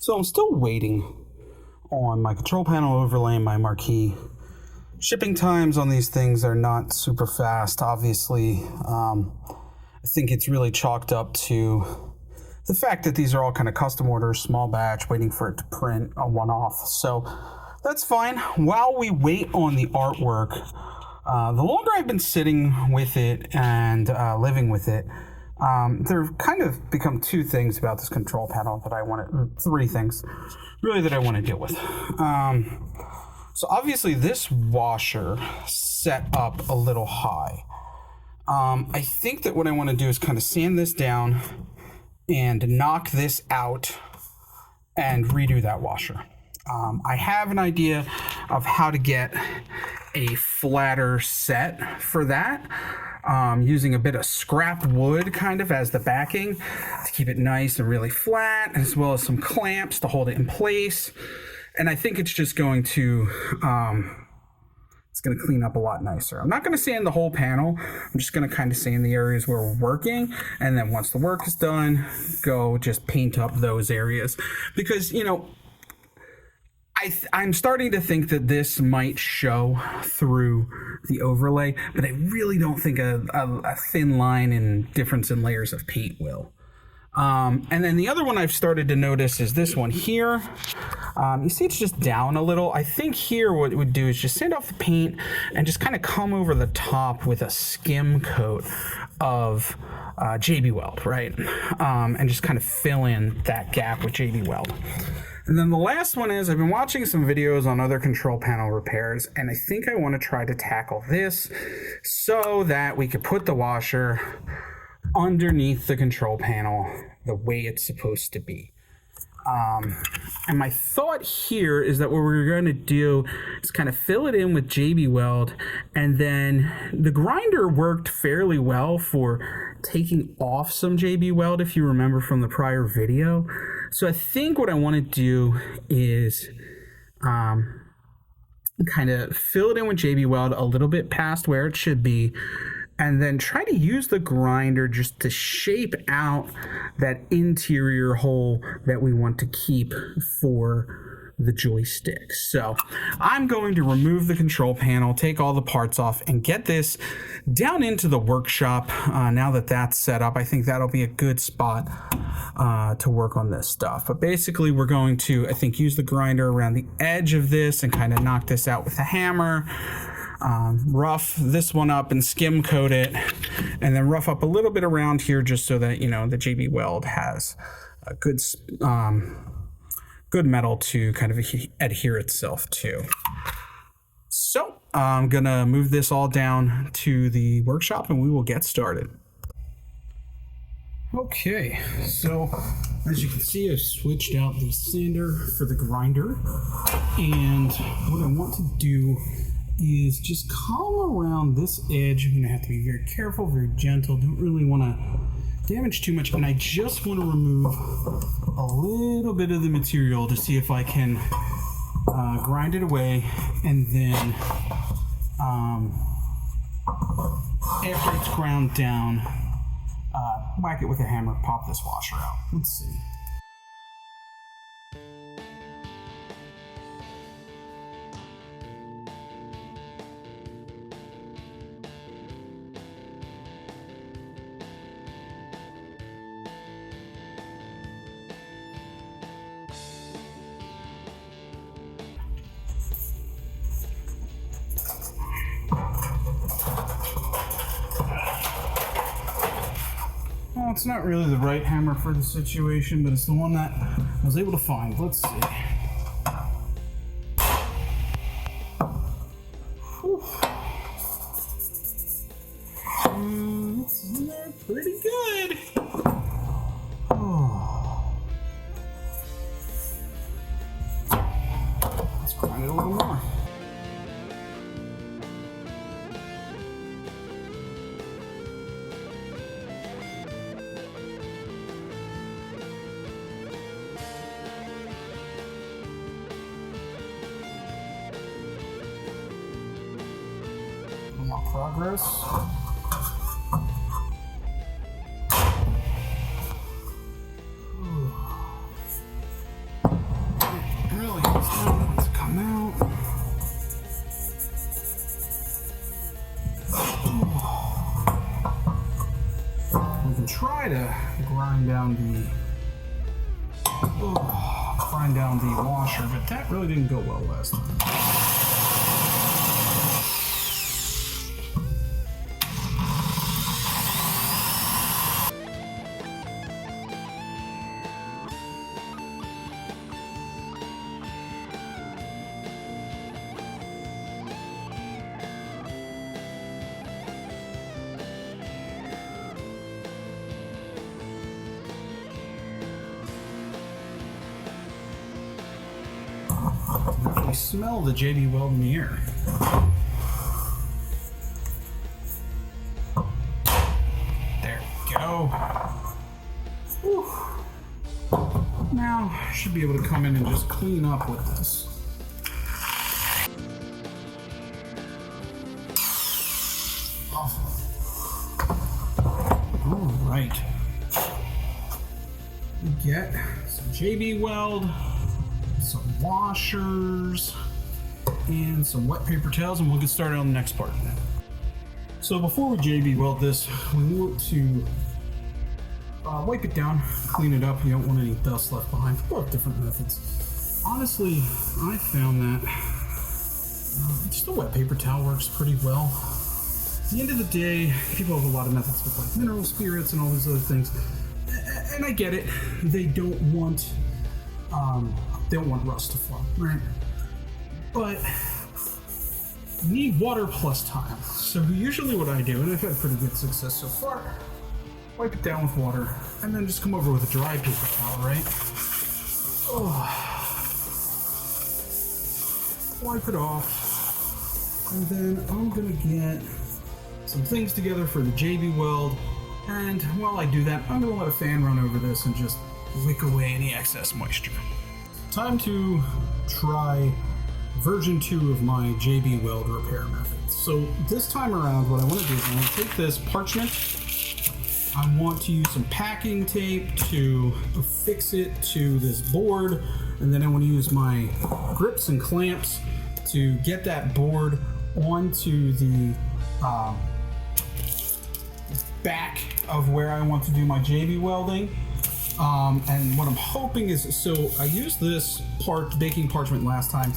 So I'm still waiting on my control panel overlay and my marquee. Shipping times on these things are not super fast, obviously. I think it's really chalked up to the fact that these are all kind of custom orders, small batch, waiting for it to print a one-off. So that's fine. While we wait on the artwork, the longer I've been sitting with it and living with it, there have kind of become two things about this control panel that I want to, three things really that I want to deal with. So obviously this washer set up a little high. I think that what I want to do is kind of sand this down and knock this out and redo that washer. I have an idea of how to get a flatter set for that, using a bit of scrap wood kind of as the backing to keep it nice and really flat, as well as some clamps to hold it in place. And I think it's just going to it's going to clean up a lot nicer. I'm not going to sand the whole panel. I'm just going to kind of sand the areas where we're working. And then once the work is done, go just paint up those areas. Because, you know, I'm starting to think that this might show through the overlay, but I really don't think a thin line and difference in layers of paint will. And then the other one I've started to notice is this one here. You see it's just down a little. I think here what it would do is just sand off the paint and just kind of come over the top with a skim coat of JB Weld, right? And just kind of fill in that gap with JB Weld. And then the last one is I've been watching some videos on other control panel repairs, and I think I want to try to tackle this so that we could put the washer underneath the control panel the way it's supposed to be. And my thought here is that what we're going to do is kind of fill it in with JB Weld, and then the grinder worked fairly well for taking off some JB Weld, if you remember from the prior video. So I think what I want to do is kind of fill it in with JB Weld a little bit past where it should be, and then try to use the grinder just to shape out that interior hole that we want to keep for the joystick. So I'm going to remove the control panel, take all the parts off, and get this down into the workshop. Now that that's set up, I think that'll be a good spot to work on this stuff. But basically we're going to, I think, use the grinder around the edge of this and kind of knock this out with a hammer. Rough this one up and skim coat it, and then rough up a little bit around here just so that, you know, the JB Weld has a good good metal to kind of adhere itself to. So I'm gonna move this all down to the workshop and we will get started. Okay, so as you can see, I've switched out the sander for the grinder, and what I want to do is just comb around this edge. I'm gonna have to be very careful, very gentle, don't really want to damage too much, and I just want to remove a little bit of the material to see if I can grind it away, and then after it's ground down, whack it with a hammer, pop this washer out. Let's see. Well, it's not really the right hammer for the situation, but it's the one that I was able to find. Let's see. It's in there pretty good. Oh. Let's grind it a little more. Progress. try to grind down the washer, but that really didn't go well last time. I smell the JB Weld in the air. There we go. Whew. Now I should be able to come in and just clean up with this. All right. We get some JB Weld, some washers, and some wet paper towels, and we'll get started on the next part. So before we JB Weld this, we want to wipe it down, clean it up. You don't want any dust left behind. People have different methods. Honestly, I found that just a wet paper towel works pretty well. At the end of the day, people have a lot of methods with like mineral spirits and all these other things, and I get it. They don't want rust to form, right? But you need water plus time. So usually what I do, and I've had pretty good success so far, wipe it down with water, and then just come over with a dry paper towel, right? Oh. Wipe it off, and then I'm gonna get some things together for the JB Weld, and while I do that, I'm gonna let a fan run over this and just wick away any excess moisture. Time to try version 2 of my JB Weld repair method. So this time around, what I want to do is I'm going to take this parchment. I want to use some packing tape to affix it to this board, and then I want to use my grips and clamps to get that board onto the back of where I want to do my JB welding. And what I'm hoping is, so I used this baking parchment last time.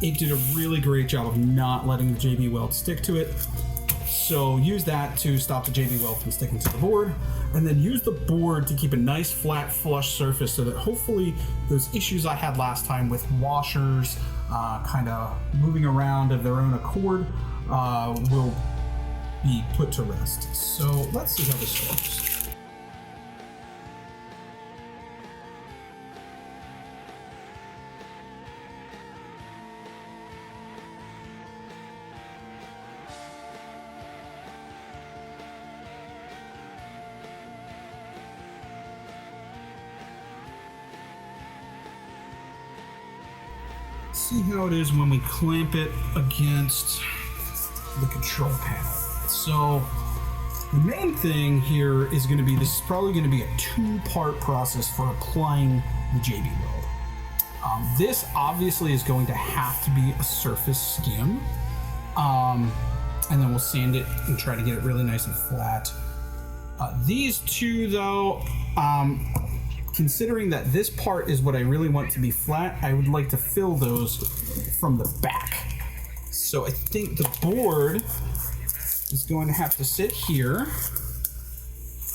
It did a really great job of not letting the JB Weld stick to it. So use that to stop the JB Weld from sticking to the board, and then use the board to keep a nice flat flush surface so that hopefully those issues I had last time with washers kind of moving around of their own accord will be put to rest. So let's see how this works. See how it is when we clamp it against the control panel. So the main thing here is going to be, this is probably going to be a 2-part process for applying the JB Weld. This obviously is going to have to be a surface skim, and then we'll sand it and try to get it really nice and flat. These two though, considering that this part is what I really want to be flat, I would like to fill those from the back. So I think the board is going to have to sit here,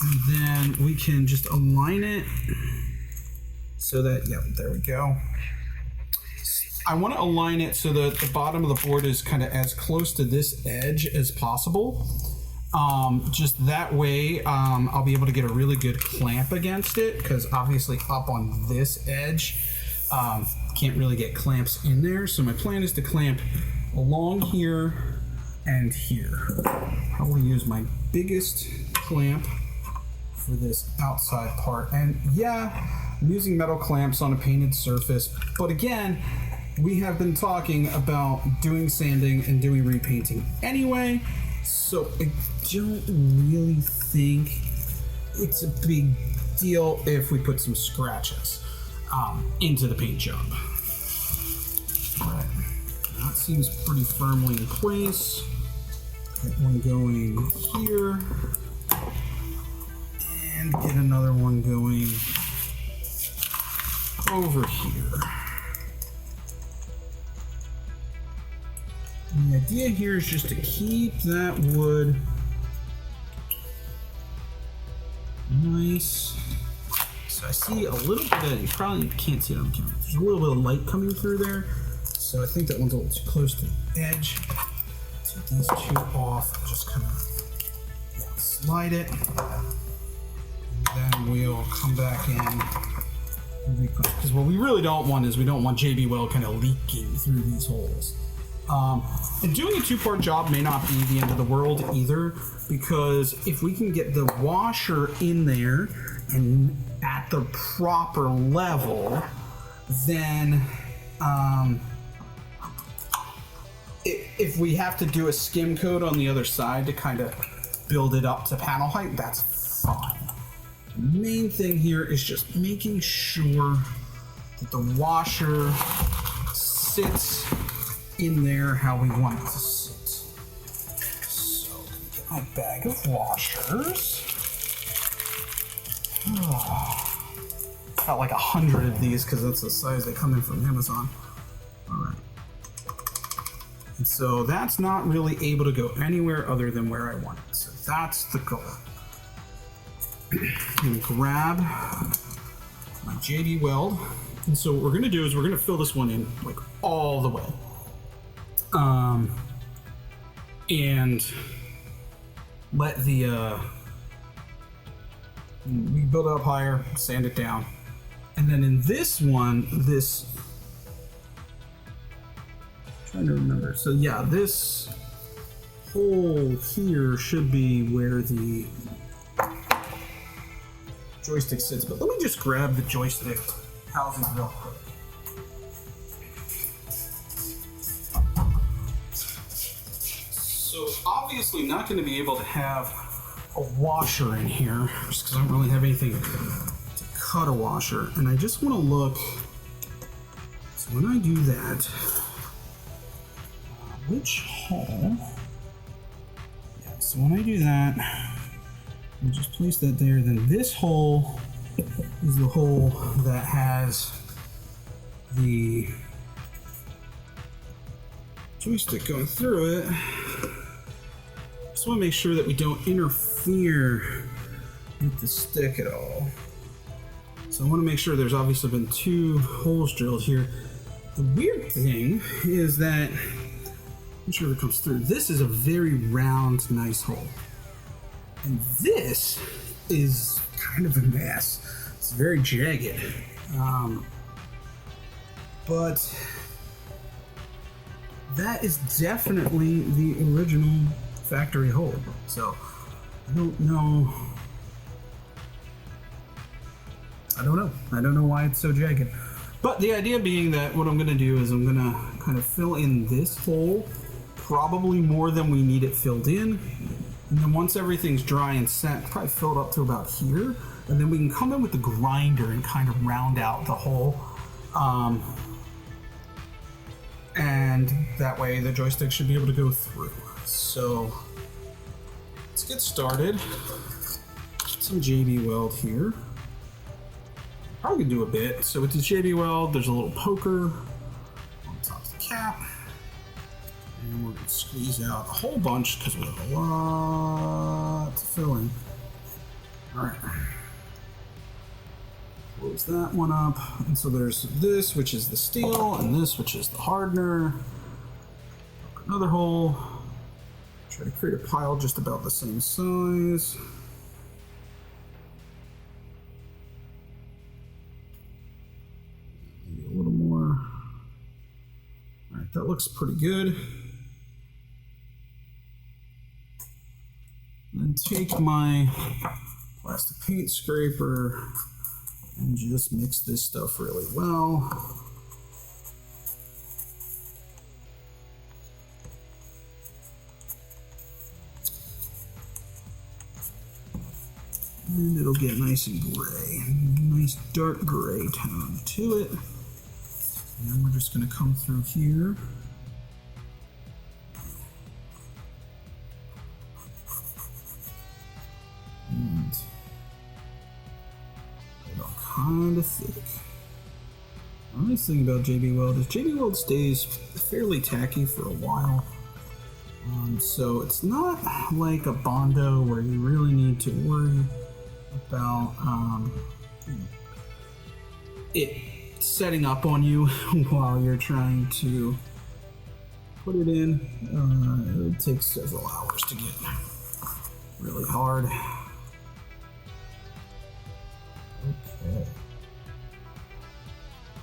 and then we can just align it so that, yep, there we go. I want to align it so that the bottom of the board is kind of as close to this edge as possible. Just that way, I'll be able to get a really good clamp against it, because obviously up on this edge, can't really get clamps in there. So my plan is to clamp along here and here. I will use my biggest clamp for this outside part. And yeah, I'm using metal clamps on a painted surface, but again, we have been talking about doing sanding and doing repainting anyway, so I don't really think it's a big deal if we put some scratches into the paint job. All right, that seems pretty firmly in place. Get one going here, and and get another one going over here. And the idea here is just to keep that wood nice. So I see a little bit of, you probably can't see it on camera, there's a little bit of light coming through there. So I think that one's a little too close to the edge. Take these two off and just kind of slide it. And then we'll come back in. Because what we really don't want is we don't want JB Weld kind of leaking through these holes. And doing a two-part job may not be the end of the world either, because if we can get the washer in there and at the proper level, then if we have to do a skim coat on the other side to kind of build it up to panel height, that's fine. The main thing here is just making sure that the washer sits in there how we want it to sit. So get my bag of washers. Got like 100 of these because that's the size they come in from Amazon. All right. And so that's not really able to go anywhere other than where I want it. So that's the goal. I'm gonna grab my JB Weld. And so what we're gonna do is we're gonna fill this one in like all the way. And let the we build it up higher, sand it down. And then in this one, this, I'm trying to remember. So yeah, this hole here should be where the joystick sits. But let me just grab the joystick housing real quick. So obviously not going to be able to have a washer in here just because I don't really have anything to cut a washer. And I just want to look, so when I do that, which hole, yeah, so when I do that, I'll just place that there, then this hole is the hole that has the joystick going through it. Just want to make sure that we don't interfere with the stick at all. So I want to make sure there's obviously been 2 holes drilled here. The weird thing is that, I'm sure it comes through, this is a very round, nice hole. And this is kind of a mess. It's very jagged. But that is definitely the original factory hole. So I don't know. I don't know why it's so jagged. But the idea being that what I'm gonna do is I'm gonna kind of fill in this hole, probably more than we need it filled in. And then once everything's dry and set, probably fill it up to about here. And then we can come in with the grinder and kind of round out the hole. And that way the joystick should be able to go through. So let's get started. Some JB Weld here. Probably do a bit. So with the JB Weld, there's a little poker on top of the cap. And we're gonna squeeze out a whole bunch because we have a lot to fill in. All right. Close that one up. And so there's this, which is the steel, and this, which is the hardener. Another hole. Try to create a pile just about the same size. Maybe a little more. All right, that looks pretty good. Then take my plastic paint scraper and just mix this stuff really well. And it'll get nice and gray, nice dark gray tone to it. And then we're just gonna come through here. And kind of thick. The nice thing about JB Weld is JB Weld stays fairly tacky for a while. So it's not like a Bondo where you really need to worry about it setting up on you while you're trying to put it in. It takes several hours to get really hard. Okay.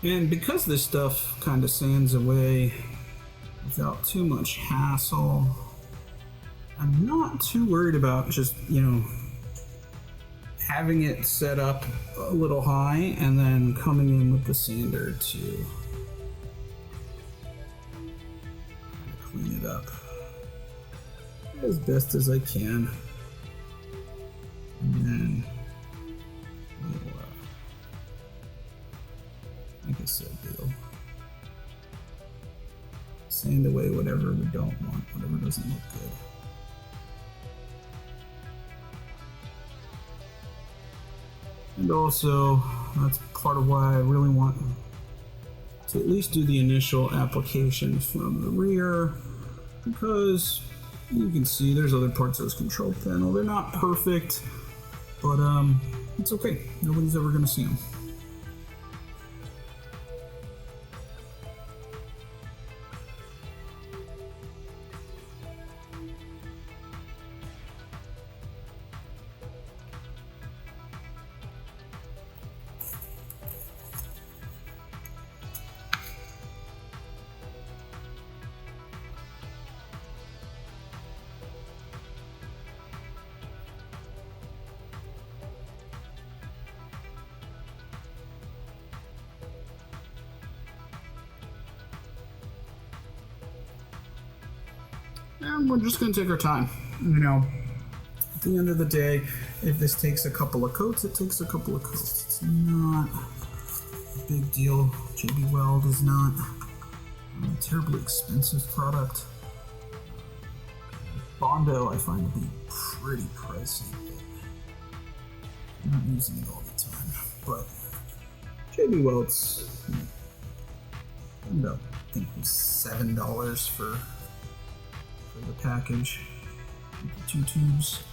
And because this stuff kind of sands away without too much hassle, I'm not too worried about just, having it set up a little high and then coming in with the sander to clean it up as best as I can. And then we'll, like I said, we'll sand away whatever we don't want, whatever doesn't look good. And also, that's part of why I really want to at least do the initial application from the rear, because you can see there's other parts of this control panel. They're not perfect, but it's okay. Nobody's ever going to see them. And we're just going to take our time. At the end of the day, if this takes a couple of coats, it takes a couple of coats. It's not a big deal. JB Weld is not a terribly expensive product. Bondo I find to be pretty pricey, but I'm not using it all the time. But JB Weld's about, I think it was $7 for the package with the 2 tubes.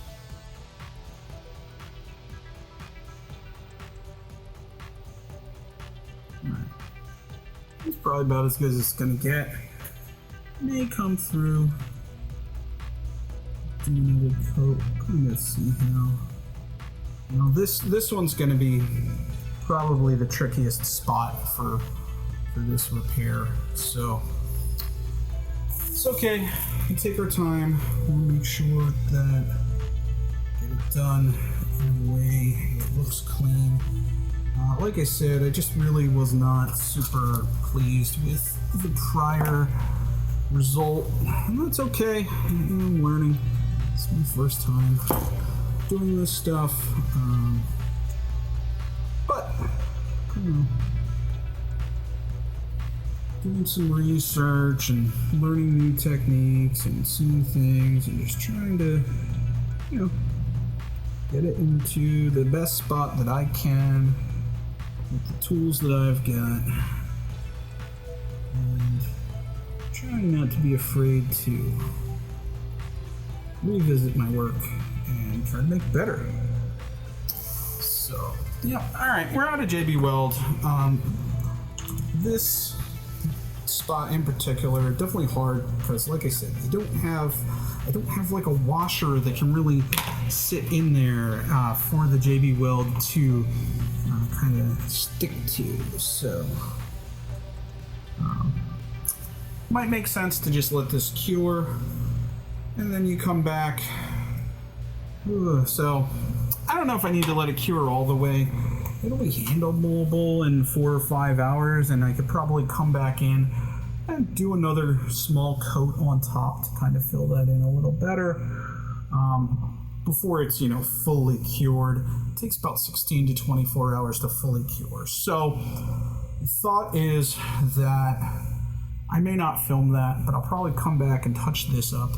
Alright. It's probably about as good as it's gonna get. May come through. Do another coat. Kind of see how. This one's gonna be probably the trickiest spot for this repair. So it's okay. We can take our time. We'll make sure that get it done in a way that looks clean. Like I said, I just really was not super pleased with the prior result, and that's okay. I'm learning. It's my first time doing this stuff, but doing some research and learning new techniques and seeing things and just trying to, get it into the best spot that I can with the tools that I've got, and trying not to be afraid to revisit my work and try to make it better. So, alright, we're out of JB Weld. This spot in particular, definitely hard because, like I said, I don't have like a washer that can really sit in there for the JB Weld to kind of stick to. So might make sense to just let this cure and then you come back. So I don't know if I need to let it cure all the way. It'll be handleable in 4 or 5 hours, and I could probably come back in and do another small coat on top to kind of fill that in a little better before it's fully cured. It takes about 16 to 24 hours to fully cure. So the thought is that I may not film that, but I'll probably come back and touch this up.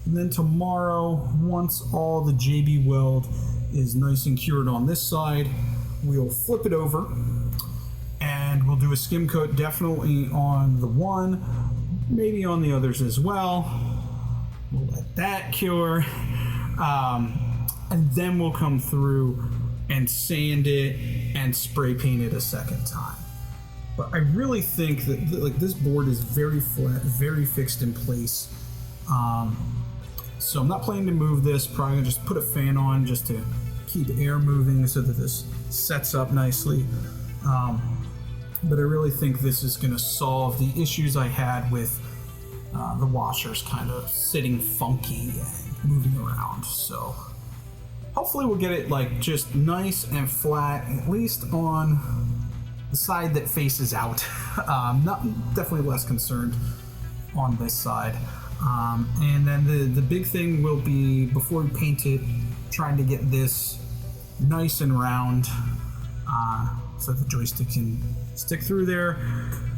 And then tomorrow, once all the JB Weld is nice and cured on this side, we'll flip it over and we'll do a skim coat definitely on the one, maybe on the others as well. We'll let that cure. And then we'll come through and sand it and spray paint it a second time. But I really think that like this board is very flat, very fixed in place. So I'm not planning to move this. Probably gonna just put a fan on just to keep air moving so that this sets up nicely. But I really think this is gonna solve the issues I had with the washers kind of sitting funky and moving around. So hopefully we'll get it like just nice and flat, at least on the side that faces out. Definitely less concerned on this side. And then the big thing will be, before we paint it, trying to get this nice and round so the joystick can stick through there.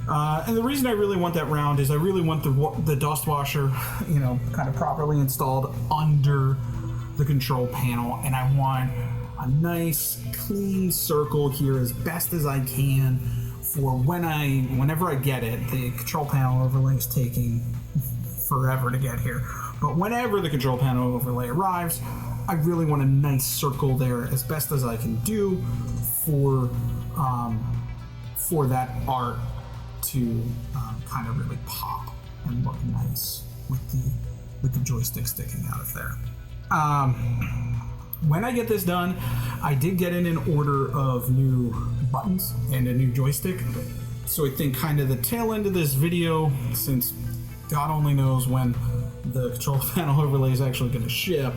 And the reason I really want that round is I really want the dust washer, you know, kind of properly installed under the control panel, and I want a nice clean circle here as best as I can for whenever I get it. The control panel overlay is taking forever to get here, but whenever the control panel overlay arrives, I really want a nice circle there as best as I can do for that art to kind of really pop and look nice with the joystick sticking out of there. When I get this done, I did get in an order of new buttons and a new joystick. So I think kind of the tail end of this video, since God only knows when the control panel overlay is actually going to ship,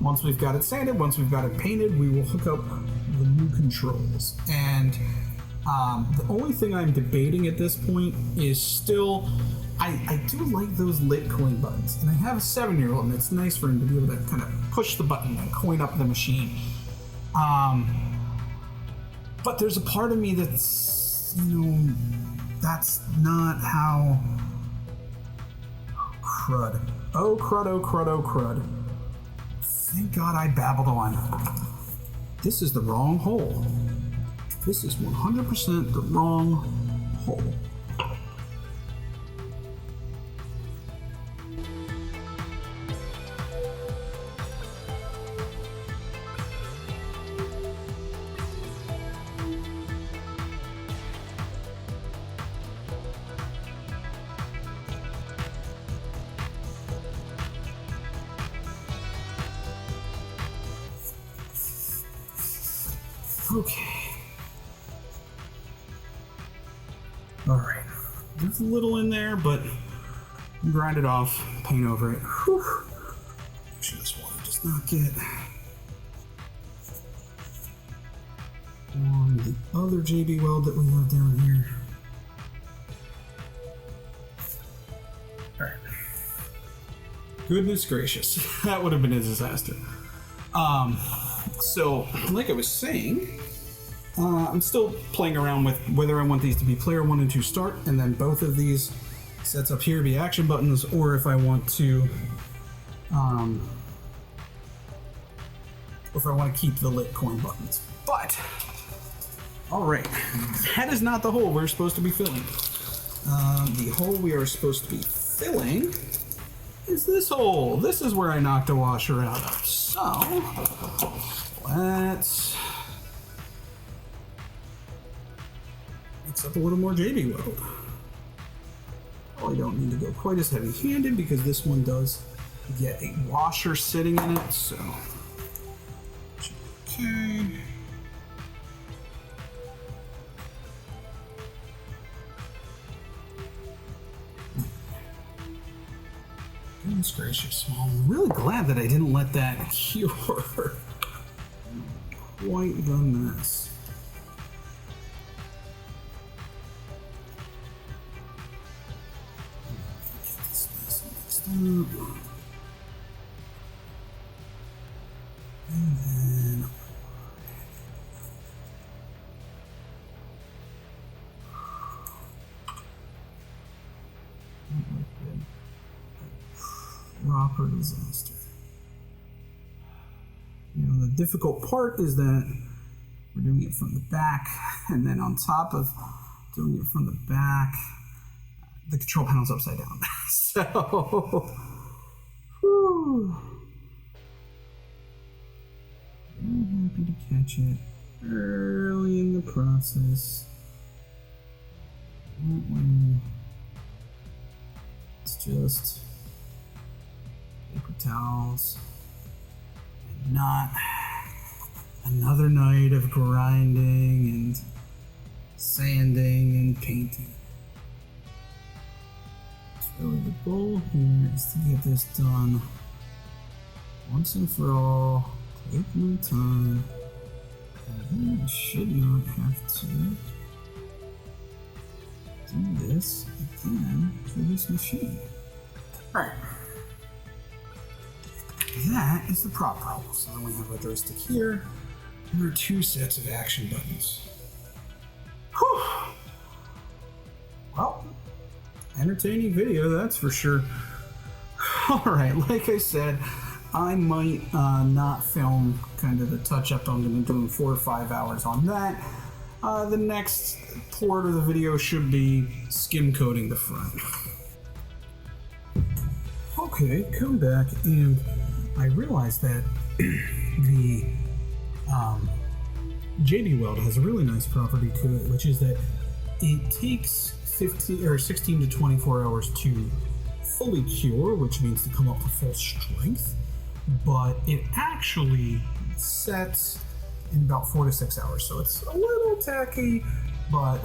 once we've got it sanded, once we've got it painted, we will hook up the new controls. And the only thing I'm debating at this point is still, I do like those lit coin buttons, and I have a 7-year-old, and it's nice for him to be able to kind of push the button and coin up the machine. But there's a part of me that's, you know, that's not how. Crud. Oh crud, oh crud, oh crud. Thank God I babbled on. This is the wrong hole. This is 100% the wrong hole. Okay. Alright. There's a little in there, but grind it off, paint over it. Whew. Make sure this water does not get on the other JB weld that we have down here. Alright. Goodness gracious. That would have been a disaster. So, like I was saying, I'm still playing around with whether I want these to be player 1 and 2 start, and then both of these sets up here be action buttons, or if I want to, keep the lit coin buttons. But, alright, that is not the hole we're supposed to be filling. The hole we are supposed to be filling is this hole. This is where I knocked a washer out of. So, let's mix up a little more JB Weld. Oh, I don't need to go quite as heavy-handed because this one does get a washer sitting in it, so okay. Goodness gracious. Well, I'm really glad that I didn't let that cure. Quite the mess. Get this mess mixed up. And then proper disaster. You know, the difficult part is that we're doing it from the back, and then on top of doing it from the back, the control panel's upside down. So, whew. I'm happy to catch it early in the process. It's just paper towels, and not another night of grinding and sanding and painting. It's really the goal here is to get this done once and for all. Take my time, and then I should not have to do this again for this machine. Alright. That is the prop roll. So then we have a joystick here, and there are 2 sets of action buttons. Whew. Well, entertaining video, that's for sure. Alright, like I said, I might not film kind of the touch-up. I'm going to do 4 or 5 hours on that. The next part of the video should be skim coating the front. Okay, come back, and I realized that the JB Weld has a really nice property to it, which is that it takes 16 to 24 hours to fully cure, which means to come up to full strength, but it actually sets in about 4 to 6 hours. So it's a little tacky, but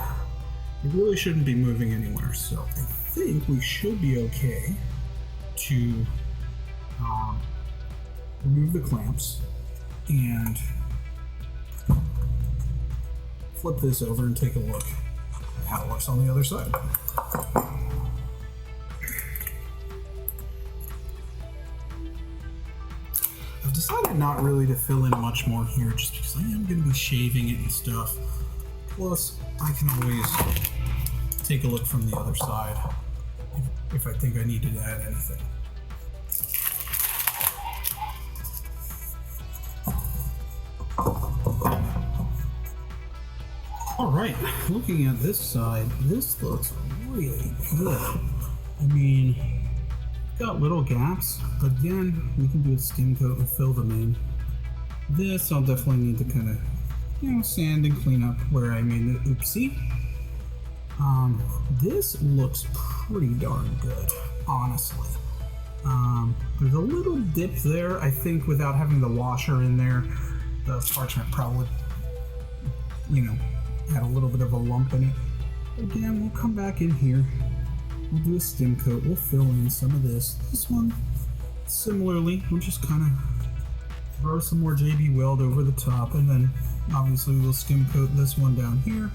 it really shouldn't be moving anywhere. So I think we should be okay to remove the clamps and flip this over and take a look at how it looks on the other side. I've decided not really to fill in much more here just because I am going to be shaving it and stuff. Plus, I can always take a look from the other side if I think I need to add anything. Alright, looking at this side, this looks really good. I mean, got little gaps, but again, we can do a skim coat and fill them in. This I'll definitely need to kind of, sand and clean up where I made the oopsie. This looks pretty darn good, honestly. There's a little dip there. I think without having the washer in there, the parchment probably, had a little bit of a lump in it. Again, we'll come back in here. We'll do a skim coat. We'll fill in some of this. This one, similarly, we'll just kind of throw some more JB Weld over the top, and then obviously we'll skim coat this one down here.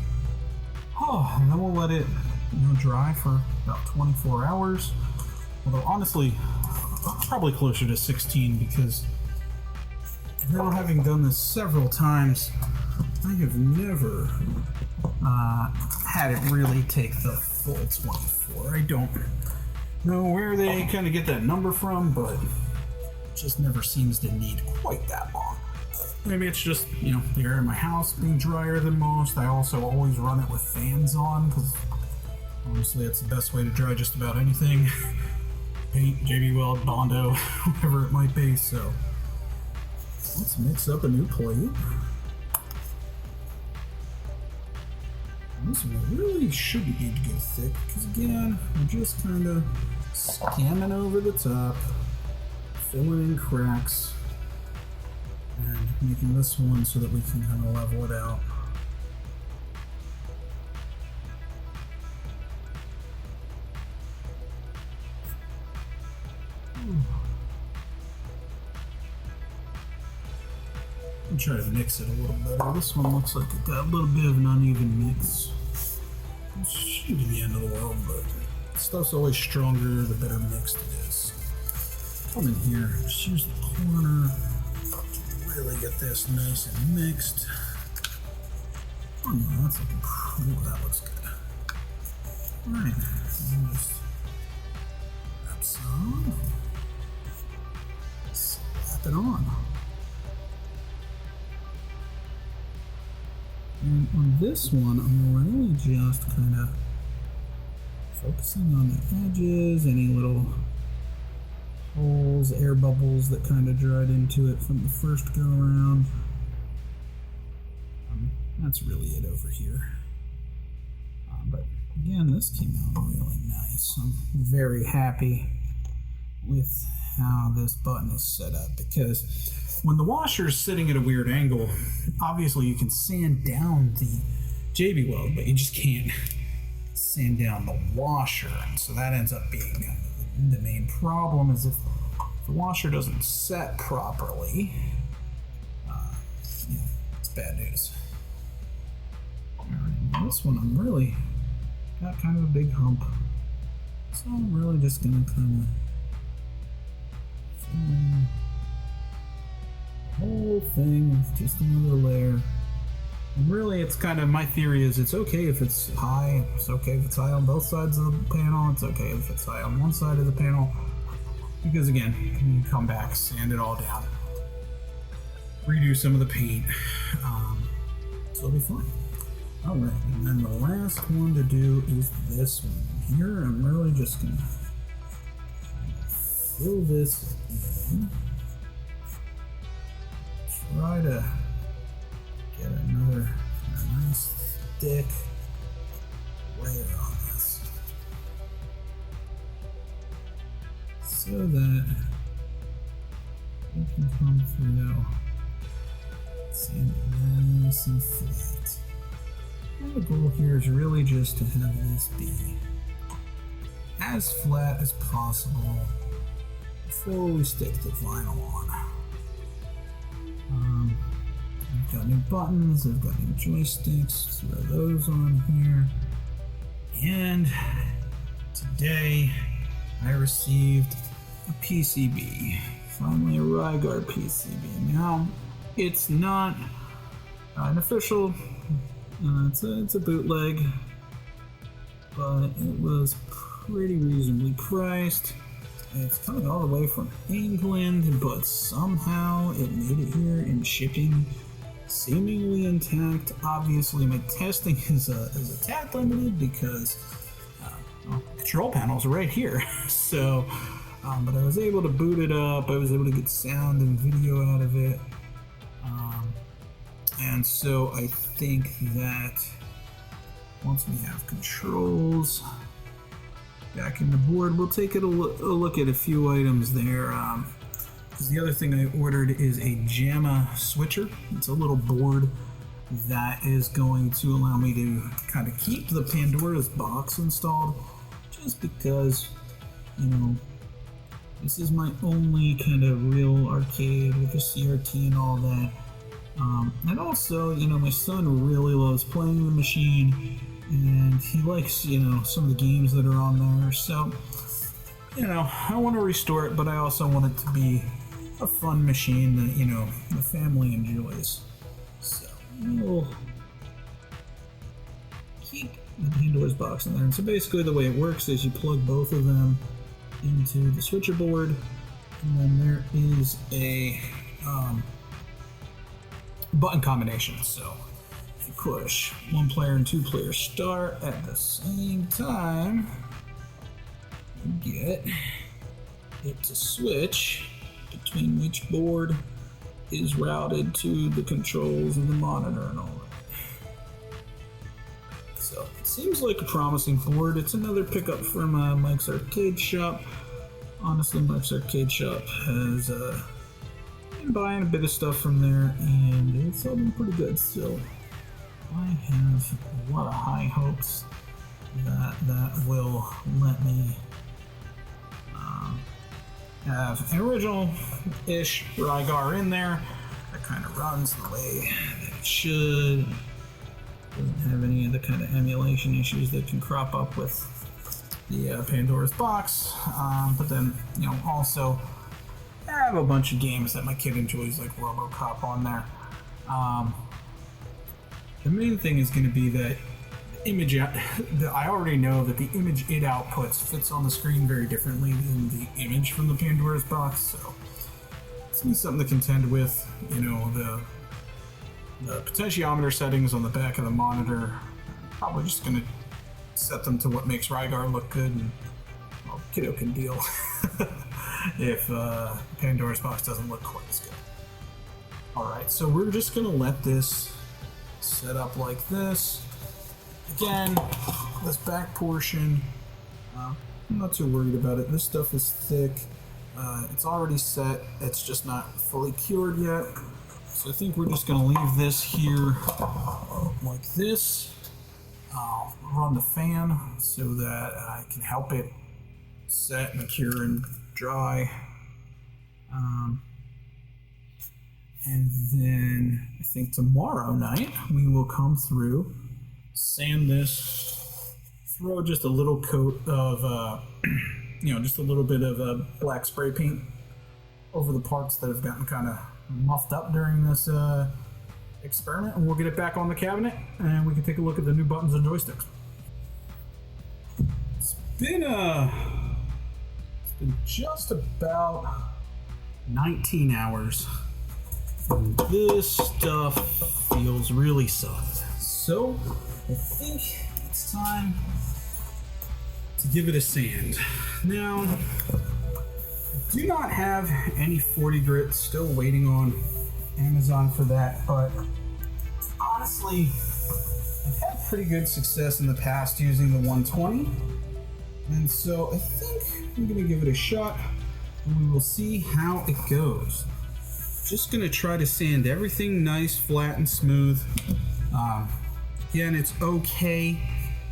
And then we'll let it dry for about 24 hours. Although honestly, probably closer to 16 because now having done this several times, I have never had it really take the full 24. I don't know where they kind of get that number from, but it just never seems to need quite that long. Maybe it's just, the air in my house being drier than most. I also always run it with fans on because honestly that's the best way to dry just about anything. Paint, JB Weld, Bondo, whatever it might be. So let's mix up a new plate. This one really shouldn't need to go thick because again, we're just kind of scamming over the top, filling in cracks, and making this one so that we can kind of level it out. I'll try to mix it a little better. This one looks like it got a little bit of an uneven mix. It shouldn't be the end of the world, but stuff's always stronger the better mixed it is. Come in here, just use the corner to really get this nice and mixed. Oh no, that's looking cool. That looks good. Alright, just grab some, slap it on. on this one, I'm really just kind of focusing on the edges, any little holes, air bubbles that kind of dried into it from the first go around. That's really it over here. But again, this came out really nice. I'm very happy with how this button is set up, because when the washer is sitting at a weird angle, obviously you can sand down the JB Weld, but you just can't sand down the washer, and so that ends up being the main problem. Is if the washer doesn't set properly, it's bad news. Alright, this one I'm really got kind of a big hump, so I'm really just gonna kind of fill in the whole thing with just another layer. And really, it's kind of, my theory is it's okay if it's high. It's okay if it's high on both sides of the panel. It's okay if it's high on one side of the panel. Because again, you can come back, sand it all down, redo some of the paint, so it'll be fine. Alright, and then the last one to do is this one here. I'm really just going to fill this in. Try to get another nice thick layer on this, so that we can come through, sand it nice and flat. And the goal here is really just to have this be as flat as possible before we stick the vinyl on. I've got new buttons, I've got new joysticks, throw those on here. And today I received a PCB, finally a Rygar PCB. Now, it's not an official, it's a bootleg, but it was pretty reasonably priced. It's coming all the way from England, but somehow it made it here in shipping seemingly intact. Obviously, my testing is a tad limited because control panels are right here. So, but I was able to boot it up. I was able to get sound and video out of it. And so I think that once we have controls back in the board, we'll take a look at a few items there. Because the other thing I ordered is a JAMA switcher. It's a little board that is going to allow me to kind of keep the Pandora's box installed, just because, you know, this is my only kind of real arcade with the CRT and all that. And also, you know, my son really loves playing the machine, and he likes, you know, some of the games that are on there. So, you know, I want to restore it, but I also want it to be a fun machine that, you know, the family enjoys. So we'll keep the Pandora's box in there. And so basically the way it works is you plug both of them into the switcher board, and then there is a button combination. So if you push 1 player and 2 players start at the same time, you get it to switch between which board is routed to the controls of the monitor and all that. So it seems like a promising board. It's another pickup from Mike's Arcade Shop. Honestly, Mike's Arcade Shop has been buying a bit of stuff from there, and it's all been pretty good. So I have a lot of high hopes that that will let me have an original-ish Rygar in there that kind of runs the way that it should. Doesn't have any of the kind of emulation issues that can crop up with the Pandora's box. But then, you know, also I have a bunch of games that my kid enjoys, like RoboCop on there. The main thing is going to be that image, I already know that the image it outputs fits on the screen very differently than the image from the Pandora's box, so it's gonna be something to contend with. You know, The potentiometer settings on the back of the monitor, probably just going to set them to what makes Rygar look good, and well, kiddo can deal if Pandora's box doesn't look quite as good. Alright, so we're just going to let this set up like this. Again, this back portion, I'm not too worried about it. This stuff is thick. It's already set. It's just not fully cured yet. So I think we're just going to leave this here like this. I'll run the fan so that I can help it set and cure and dry. And then I think tomorrow night we will come through, sand this, throw just a little coat of, just a little bit of black spray paint over the parts that have gotten kind of muffed up during this experiment, and we'll get it back on the cabinet and we can take a look at the new buttons and joysticks. It's been just about 19 hours. And this stuff feels really soft. So I think it's time to give it a sand. Now, I do not have any 40 grit, still waiting on Amazon for that, but honestly, I've had pretty good success in the past using the 120, and so I think I'm gonna give it a shot and we will see how it goes. Just gonna try to sand everything nice, flat, and smooth. Again, it's okay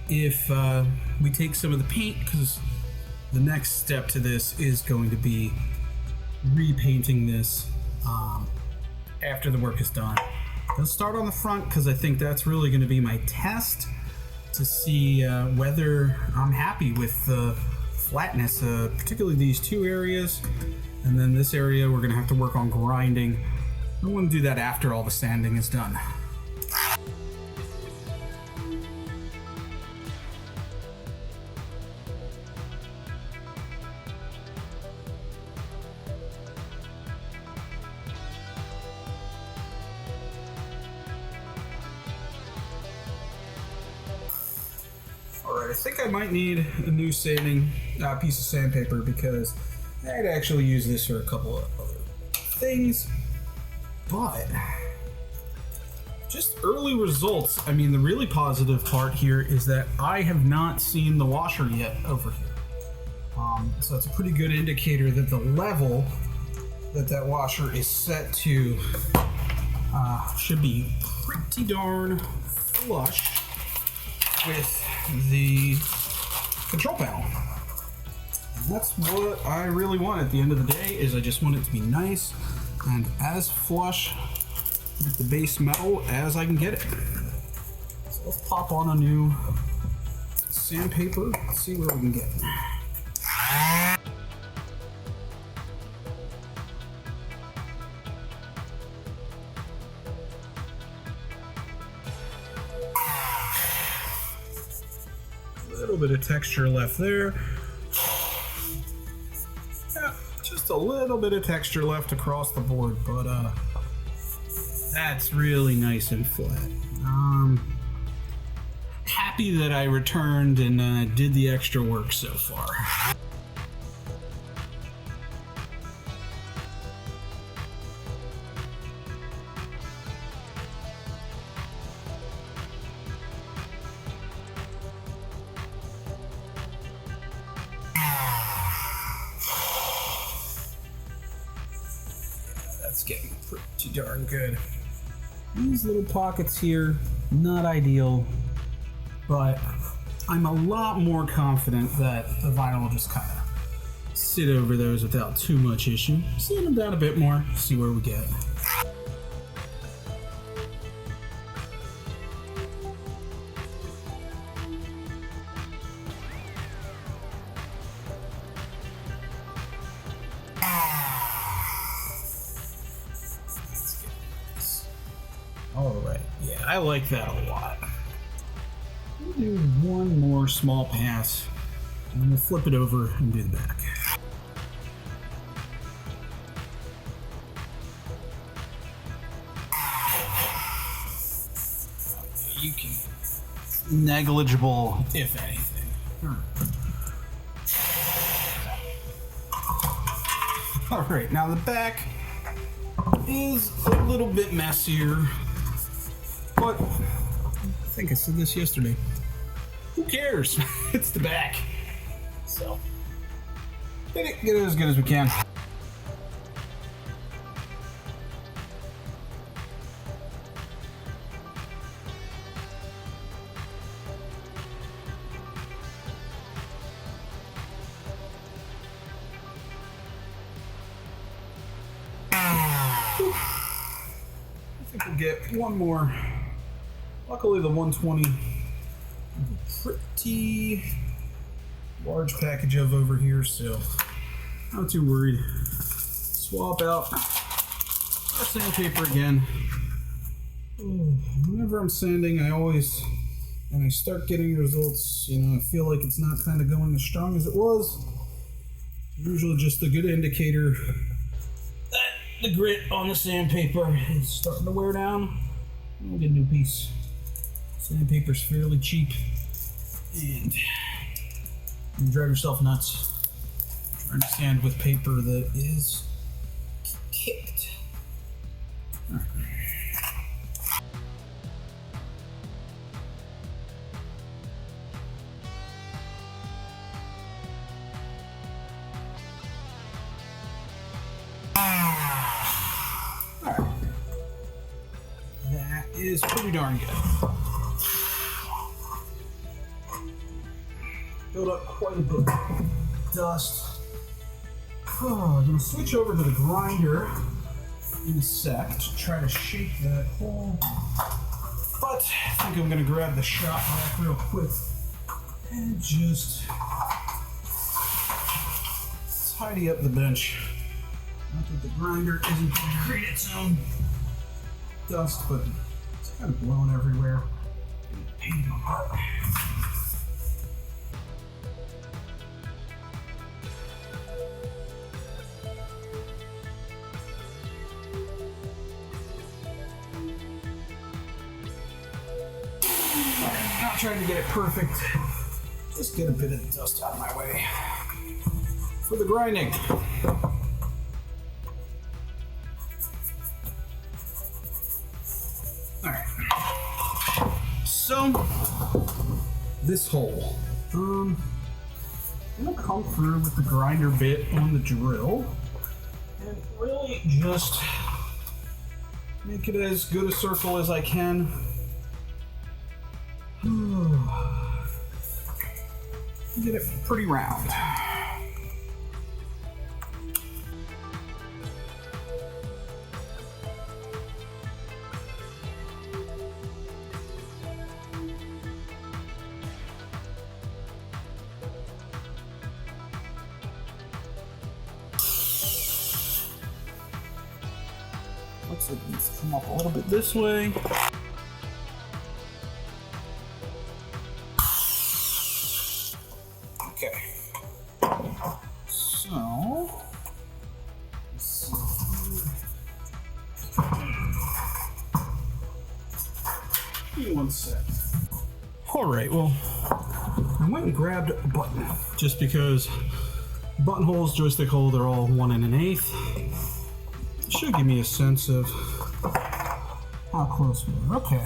if we take some of the paint, because the next step to this is going to be repainting this after the work is done. Let's start on the front, because I think that's really going to be my test to see whether I'm happy with the flatness, particularly these two areas. And then this area we're going to have to work on grinding. I want to do that after all the sanding is done. Alright, I think I might need a new sanding piece of sandpaper, because I'd actually use this for a couple of other things, but just early results. I mean, the really positive part here is that I have not seen the washer yet over here. So it's a pretty good indicator that the level that washer is set to should be pretty darn flush with the control panel. That's what I really want at the end of the day, is I just want it to be nice and as flush with the base metal as I can get it. So let's pop on a new sandpaper, let's see where we can get. A little bit of texture left there. A little bit of texture left across the board, but that's really nice and flat. Happy that I returned and did the extra work so far. That's getting pretty darn good. These little pockets here, not ideal, but I'm a lot more confident that the vinyl will just kind of sit over those without too much issue. Sand them down a bit more, see where we get. Alright, yeah, I like that a lot. We'll do one more small pass, and then we'll flip it over and do the back. you can. Negligible, if anything. All right, now the back is a little bit messier, but I think I said this yesterday. Who cares? It's the back. So, get it as good as we can. I think we'll get one more. Luckily, the 120 pretty large package of over here, so not too worried. Swap out our sandpaper again. Whenever I'm sanding, and I start getting results, I feel like it's not kind of going as strong as it was. Usually just a good indicator that the grit on the sandpaper is starting to wear down. We'll get a new piece. Sandpaper's fairly cheap, and you drive yourself nuts trying to sand with paper that is kicked. All right. That is pretty darn good. Build up quite a bit of dust. I'm going to switch over to the grinder in a sec to try to shake that hole. But I think I'm going to grab the shop vac real quick and just tidy up the bench. Not that the grinder isn't going to create its own dust, but it's kind of blowing everywhere. Pain in my butt. Not trying to get it perfect, just get a bit of the dust out of my way for the grinding. Alright, so this hole, I'm gonna come through with the grinder bit on the drill and really just make it as good a circle as I can. Get it pretty round. Looks like it needs to come up a little bit this way. Okay, so let's see. Give me 1 sec. All right, well, I went and grabbed a button just because buttonholes, joystick hole, they're all 1 1/8. It should give me a sense of how close we are. Okay,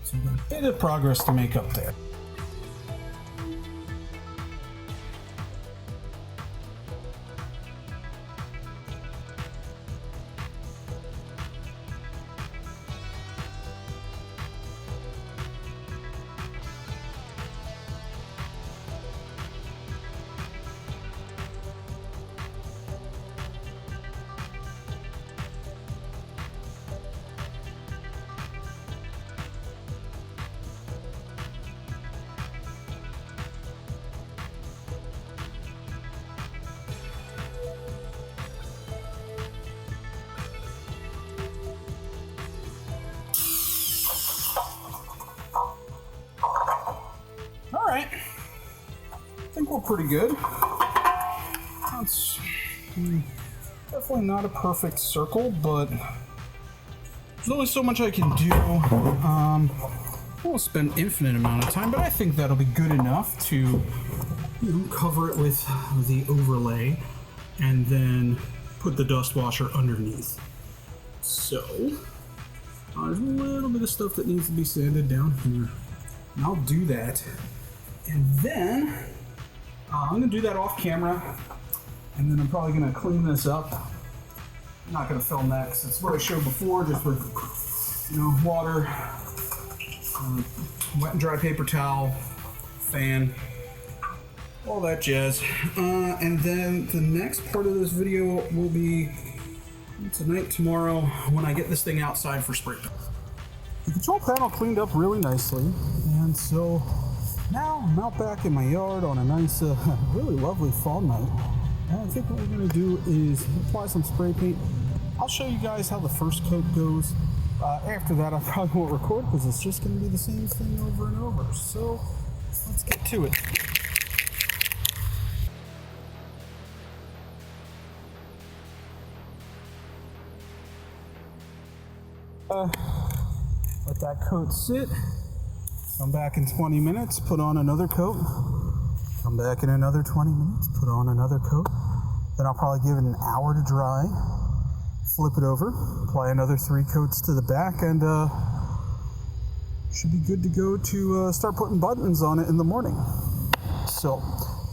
so we've got a bit of progress to make up there. Alright, I think we're pretty good. That's definitely not a perfect circle, but There's only so much I can do. I won't spend infinite amount of time, but I think that'll be good enough to cover it with the overlay and then put the dust washer underneath. So, there's a little bit of stuff that needs to be sanded down here. And I'll do that. And then, I'm going to do that off camera. And then I'm probably going to clean this up. I'm not going to film that because it's what I showed before, just with, water, wet and dry paper towel, fan, all that jazz. And then the next part of this video will be tonight, tomorrow, when I get this thing outside for spray paint. The control panel cleaned up really nicely, and so now I'm out back in my yard on a nice, really lovely fall night. And I think what we're going to do is apply some spray paint. I'll show you guys how the first coat goes. After that, I probably won't record because it's just going to be the same thing over and over. So let's get to it. Let that coat sit. Come back in 20 minutes, put on another coat. Come back in another 20 minutes, put on another coat. Then I'll probably give it an hour to dry. Flip it over, apply another 3 coats to the back, and should be good to go to start putting buttons on it in the morning. So,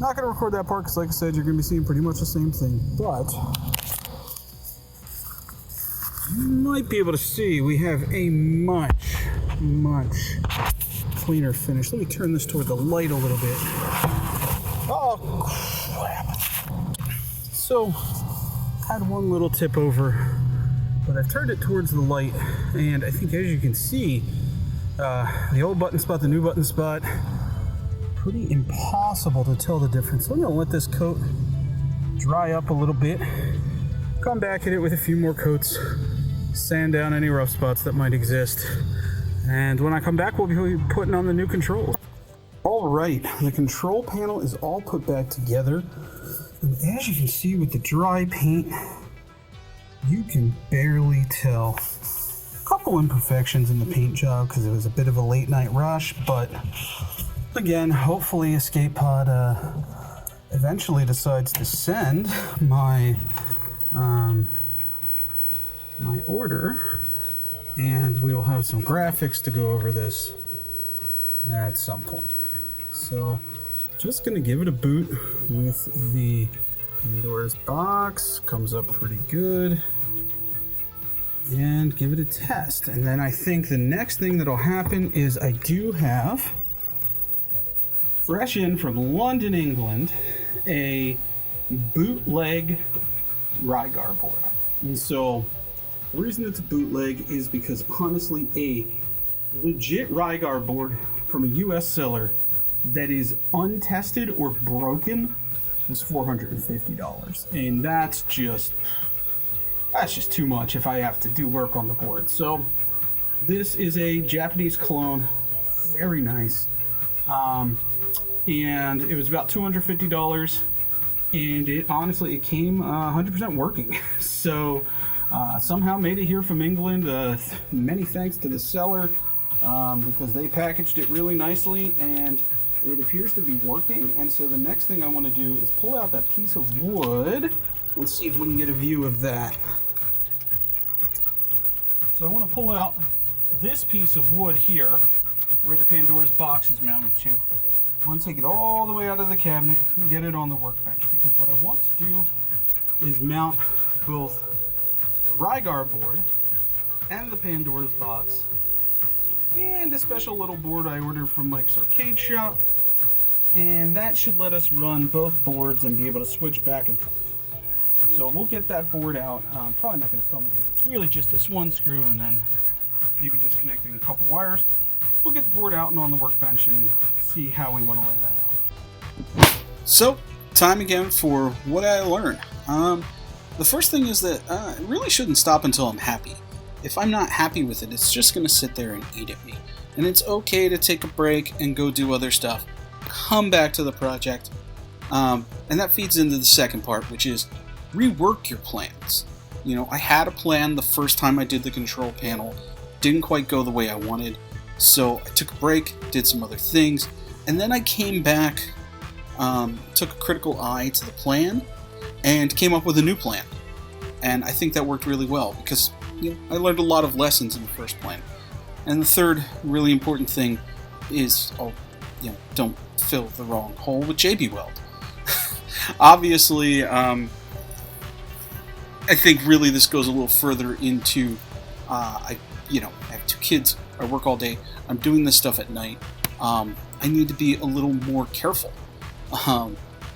not going to record that part because, like I said, you're going to be seeing pretty much the same thing. But you might be able to see we have a much cleaner finish. Let me turn this toward the light a little bit. Oh, crap. So, had one little tip over, but I've turned it towards the light, and I think as you can see, the old button spot, the new button spot, pretty impossible to tell the difference. So I'm going to let this coat dry up a little bit, come back at it with a few more coats, sand down any rough spots that might exist, and when I come back we'll be putting on the new controls. Alright, the control panel is all put back together, and as you can see with the dry paint, you can barely tell. A couple imperfections in the paint job because it was a bit of a late night rush, but again, hopefully Escape Pod eventually decides to send my my order, and we will have some graphics to go over this at some point. So just gonna give it a boot with the Pandora's box. Comes up pretty good, and give it a test. And then I think the next thing that'll happen is I do have, fresh in from London, England, a bootleg Rygar board. And so the reason it's a bootleg is because honestly a legit Rygar board from a US seller that is untested or broken was $450, and that's just too much if I have to do work on the board. So this is a Japanese clone, very nice, and it was about $250, and it honestly came 100% working. So somehow made it here from England. Many thanks to the seller, because they packaged it really nicely and it appears to be working. And so the next thing I want to do is pull out that piece of wood. Let's see if we can get a view of that. So I want to pull out this piece of wood here where the Pandora's box is mounted to. I want to take it all the way out of the cabinet and get it on the workbench, because what I want to do is mount both the Rygar board and the Pandora's box and a special little board I ordered from Mike's Arcade Shop, and that should let us run both boards and be able to switch back and forth. So we'll get that board out. I'm probably not going to film it because it's really just this one screw and then maybe disconnecting a couple wires. We'll get the board out and on the workbench and see how we want to lay that out. So, time again for what I learned. The first thing is that I really shouldn't stop until I'm happy. If I'm not happy with it, it's just going to sit there and eat at me. And it's okay to take a break and go do other stuff. Come back to the project. And that feeds into the second part, which is rework your plans. You know, I had a plan the first time I did the control panel, didn't quite go the way I wanted, so I took a break, did some other things, and then I came back, took a critical eye to the plan, and came up with a new plan. And I think that worked really well because, you know, I learned a lot of lessons in the first plan. And the third really important thing is, don't fill the wrong hole with JB Weld. Obviously, I think really this goes a little further into, I have 2 kids, I work all day, I'm doing this stuff at night. I need to be a little more careful,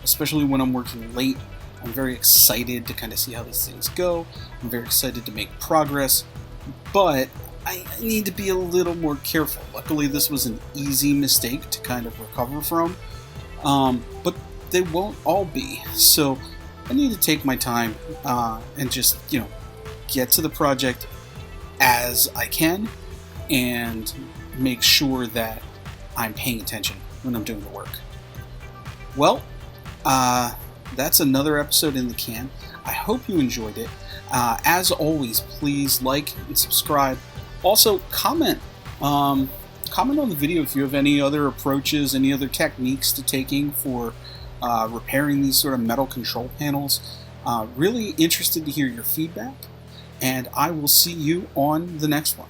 especially when I'm working late. I'm very excited to kind of see how these things go. I'm very excited to make progress, but I need to be a little more careful. Luckily, this was an easy mistake to kind of recover from, but they won't all be. So I need to take my time and just, get to the project as I can and make sure that I'm paying attention when I'm doing the work. Well, that's another episode in the can. I hope you enjoyed it. As always, please like and subscribe. Also, comment. Comment on the video if you have any other approaches, any other techniques to taking for repairing these sort of metal control panels. Really interested to hear your feedback, and I will see you on the next one.